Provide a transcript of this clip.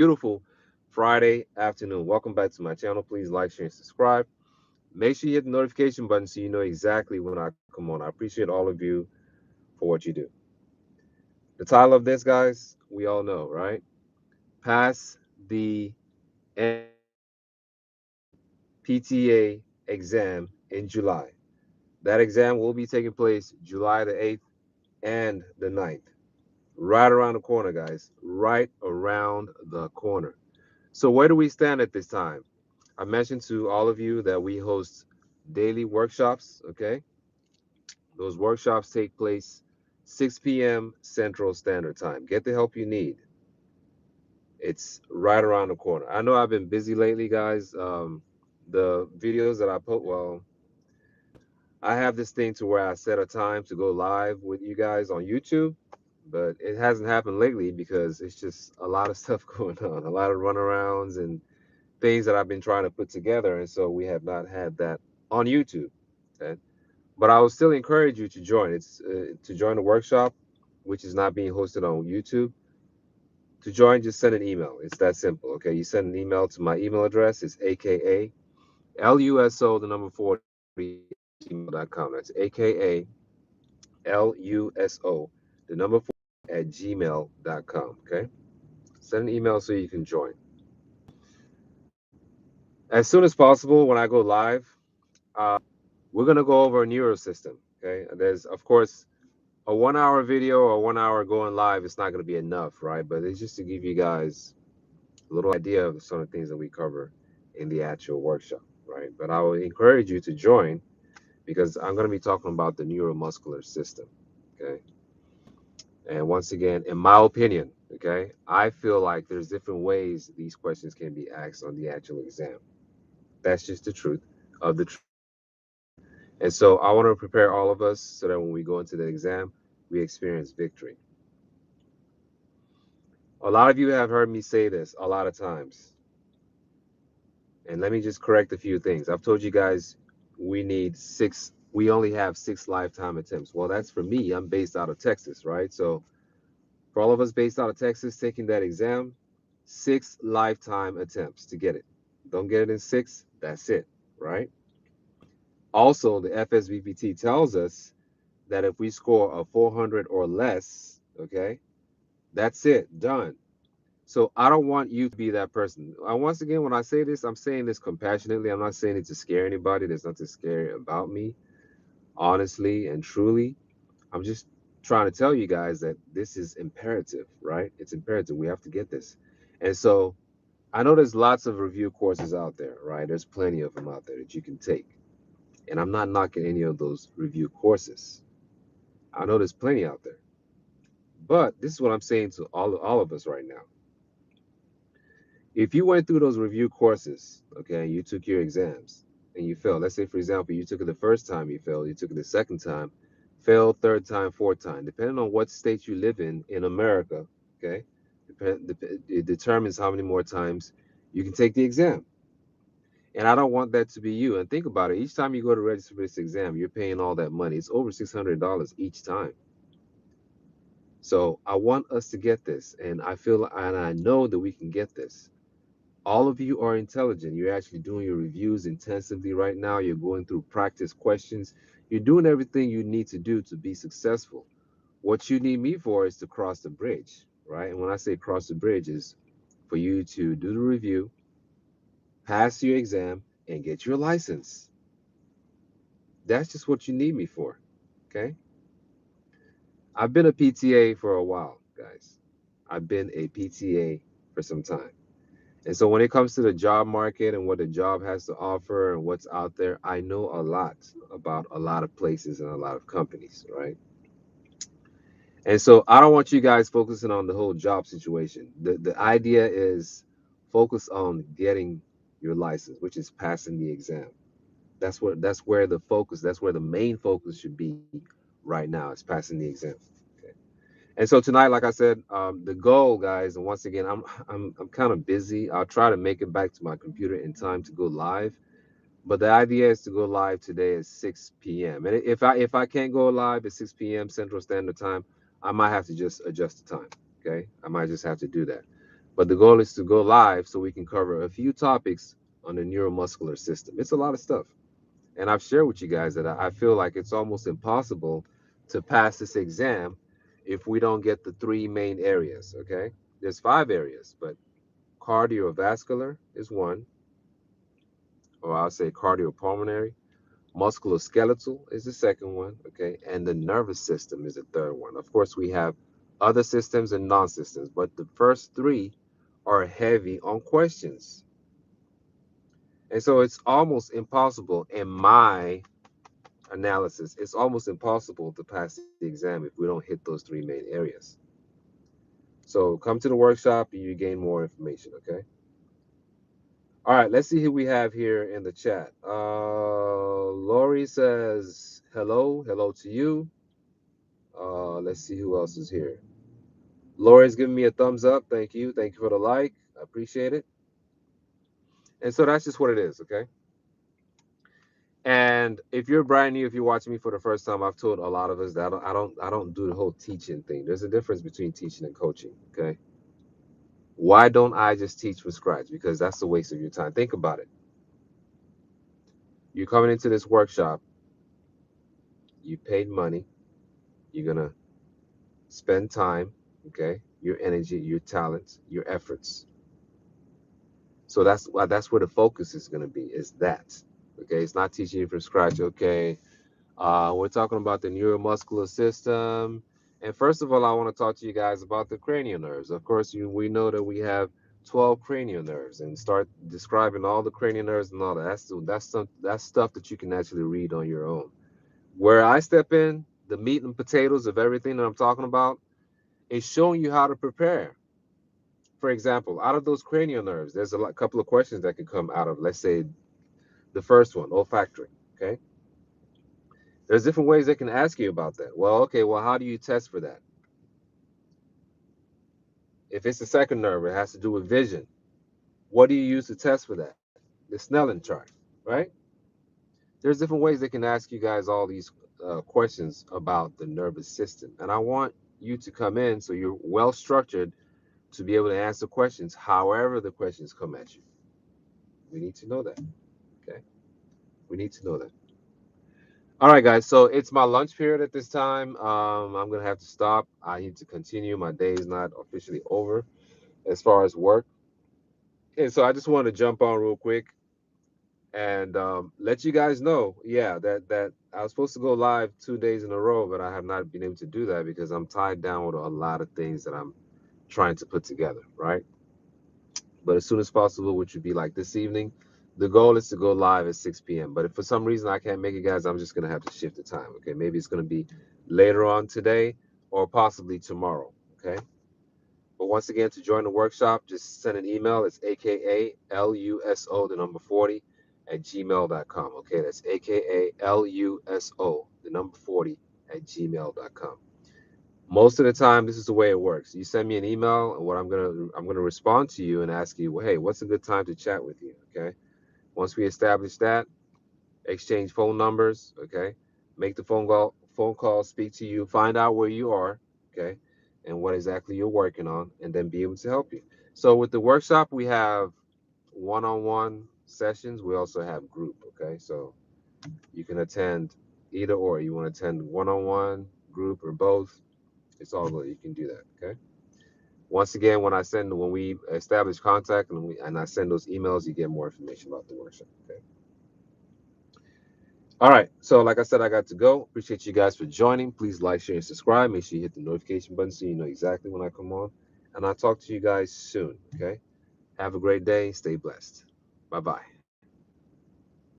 Beautiful Friday afternoon. Welcome back to my channel. Please like, share, and subscribe. Make sure you hit the notification button so you know exactly when I come on. I appreciate all of you for what you do. The title of this, guys, we all know, right? Pass the NPTA exam in July. That exam will be taking place July the 8th and the 9th. Right around the corner, guys. Right around the corner. So where do we stand at this time? I mentioned to all of you that we host daily workshops, okay? Those workshops take place 6 p.m. Central Standard Time. Get the help you need. It's right around the corner. I know I've been busy lately, guys. The videos that I put, well, I have this thing to where I set a time to go live with you guys on YouTube, but it hasn't happened lately because it's just a lot of stuff going on, a lot of runarounds and things that I've been trying to put together, and so we have not had that on YouTube. Okay, but I will still encourage you to join. It's to join the workshop, which is not being hosted on YouTube. To join, just send an email. It's that simple. Okay, you send an email to my email address. It's AKA LUSO the number 40 at gmail.com. That's AKA LUSO the number 40 at gmail.com. Okay, send an email so you can join as soon as possible when I go live. We're going to go over a neuro system. Okay. There's, of course, a 1 hour video or 1 hour going live. It's not going to be enough, right? But it's just to give you guys a little idea of some of the things that we cover in the actual workshop, right? But I would encourage you to join because I'm going to be talking about the neuromuscular system. Okay. And once again, in my opinion, okay, I feel like there's different ways these questions can be asked on the actual exam. That's just the truth of the truth. And so I want to prepare all of us so that when we go into the exam, we experience victory. A lot of you have heard me say this a lot of times. And let me just correct a few things. I've told you guys we only have 6 lifetime attempts. Well, that's for me. I'm based out of Texas, right? So for all of us based out of Texas taking that exam, 6 lifetime attempts to get it. Don't get it in six, that's it, right? Also, the FSBPT tells us that if we score a 400 or less, okay, that's it, done. So I don't want you to be that person. Once again, when I say this, I'm saying this compassionately. I'm not saying it to scare anybody. There's nothing scary about me, honestly and truly. I'm just trying to tell you guys that this is imperative, right? It's imperative. We have to get this. And so I know there's lots of review courses out there, right? There's plenty of them out there that you can take. And I'm not knocking any of those review courses. I know there's plenty out there. But this is what I'm saying to all of us right now. If you went through those review courses, okay, you took your exams and you failed. Let's say, for example, you took it the first time, you failed. You took it the second time, failed third time, fourth time. Depending on what state you live in America, okay, it determines how many more times you can take the exam. And I don't want that to be you. And think about it. Each time you go to register for this exam, you're paying all that money. It's over $600 each time. So I want us to get this, and I feel and I know that we can get this. All of you are intelligent. You're actually doing your reviews intensively right now. You're going through practice questions. You're doing everything you need to do to be successful. What you need me for is to cross the bridge, right? And when I say cross the bridge is for you to do the review, pass your exam, and get your license. That's just what you need me for, okay? I've been a PTA for a while, guys. I've been a PTA for some time. And so when it comes to the job market and what the job has to offer and what's out there, I know a lot about a lot of places and a lot of companies, right? And so I don't want you guys focusing on the whole job situation. The idea is focus on getting your license, which is passing the exam. That's where the focus, that's where the main focus should be right now, is passing the exam. Okay. And so tonight, like I said, the goal, guys, and once again, I'm kind of busy. I'll try to make it back to my computer in time to go live. But the idea is to go live today at 6 p.m. And if I can't go live at 6 p.m. Central Standard Time, I might have to just adjust the time. Okay, I might just have to do that. But the goal is to go live so we can cover a few topics on the neuromuscular system. It's a lot of stuff. And I've shared with you guys that I feel like it's almost impossible to pass this exam if we don't get the three main areas, okay? There's five areas, but cardiovascular is one, or I'll say cardiopulmonary. Musculoskeletal is the second one, okay? And the nervous system is the third one. Of course, we have other systems and non-systems, but the first three are heavy on questions. And so it's almost impossible in my analysis, it's almost impossible to pass the exam if we don't hit those three main areas. So come to the workshop and you gain more information, okay? All right, let's see who we have here in the chat. Lori says, hello, hello to you. Let's see who else is here. Lori's giving me a thumbs up. Thank you. Thank you for the like. I appreciate it. And so that's just what it is, okay? And if you're brand new, if you're watching me for the first time, I've told a lot of us that I don't do the whole teaching thing. There's a difference between teaching and coaching, okay? Why don't I just teach from scratch? Because that's a waste of your time. Think about it. You're coming into this workshop, you paid money, you're gonna spend time, okay? Your energy, your talents, your efforts. So that's where the focus is gonna be, is that. Okay, it's not teaching you from scratch, okay? We're talking about the neuromuscular system. And first of all, I want to talk to you guys about the cranial nerves. Of course, we know that we have 12 cranial nerves, and start describing all the cranial nerves and all that. That's stuff that you can actually read on your own. Where I step in, the meat and potatoes of everything that I'm talking about, is showing you how to prepare. For example, out of those cranial nerves, there's a couple of questions that can come out of, let's say, the first one, olfactory. Okay, there's different ways they can ask you about that. Well, okay, well, how do you test for that? If it's the second nerve, it has to do with vision. What do you use to test for that? The Snellen chart, right? There's different ways they can ask you guys all these questions about the nervous system. And I want you to come in so you're well structured to be able to answer questions however the questions come at you. We need to know that. Okay. We need to know that. All right, guys. So it's my lunch period at this time. I'm gonna have to stop. I need to continue. My day is not officially over as far as work, and so I just want to jump on real quick and let you guys know, yeah, that I was supposed to go live 2 days in a row, but I have not been able to do that because I'm tied down with a lot of things that I'm trying to put together, right? But as soon as possible, which would be like this evening, the goal is to go live at 6 p.m. But if for some reason I can't make it, guys, I'm just gonna have to shift the time. Okay, maybe it's gonna be later on today or possibly tomorrow. Okay. But once again, to join the workshop, just send an email. It's AKALUSO, the number 40 at gmail.com. Okay, that's AKALUSO, the number 40 at gmail.com. Most of the time, this is the way it works. You send me an email, and what I'm gonna respond to you and ask you, well, hey, what's a good time to chat with you? Okay. Once we establish that, exchange phone numbers. Okay. Make the phone call, speak to you, find out where you are. Okay, and what exactly you're working on, and then be able to help you. So with the workshop, we have one-on-one sessions. We also have group. Okay, so you can attend either or. You want to attend one-on-one, group, or both, it's all good. You can do that. Okay. Once again, when we establish contact and I send those emails, you get more information about the workshop. Okay. All right. So like I said, I got to go. Appreciate you guys for joining. Please like, share, and subscribe. Make sure you hit the notification button so you know exactly when I come on. And I'll talk to you guys soon. Okay. Have a great day. Stay blessed. Bye bye.